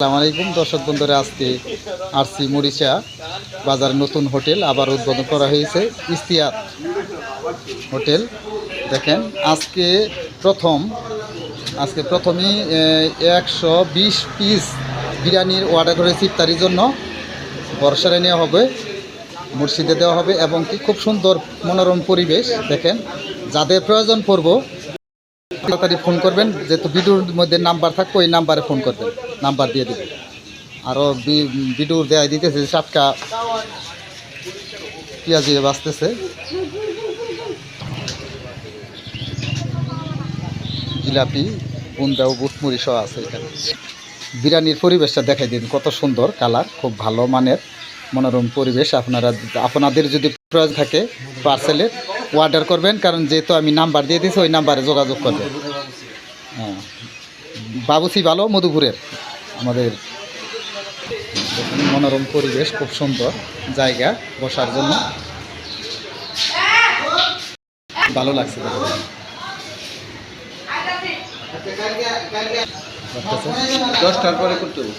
আসসালামু আলাইকুম দর্শক বন্ধুরা, আজকে আরসি মরিচা বাজার নতুন হোটেল আবার উদ্বোধন করা হয়েছে। ইস্তিয়াত হোটেল দেখেন, আজকে প্রথমেই 120 পিস বিরিয়ানির অর্ডার করেছি। ইফতারির জন্য বর্ষারে নেওয়া হবে, মসজিদে দেওয়া হবে এবং কি খুব সুন্দর মনোরম পরিবেশ। দেখেন, যাদের প্রয়োজন পড়ব তাড়াতাড়ি ফোন করবেন, যেহেতু ভিডিওর মধ্যে নাম্বার থাকবে ওই নাম্বারে ফোন করবেন, নাম্বার দিয়ে দেবেন। আরও ভিডিও দেওয়া দিতেছে, টাটকা পেঁয়াজ দিয়ে বাঁচতেছে। জিলাপি, বুন্দা ও বুটমুড়ি সহ আছে এখানে। বিরিয়ানির পরিবেশটা দেখাই দিন, কত সুন্দর কালার, খুব ভালো মানের মনোরম পরিবেশ। আপনাদের যদি প্রয়োজন থাকে পার্সেলের অর্ডার করবেন, কারণ যেহেতু আমি নাম্বার দিয়ে দিয়েছি ওই নাম্বারে যোগাযোগ করবেন। হ্যাঁ, বাবুসি ভালো মধুপুরের আমাদের মনোরম পরিবেশ, খুব সুন্দর জায়গা বসার জন্য, ভালো লাগছে। 10টার পরে করতে হবে।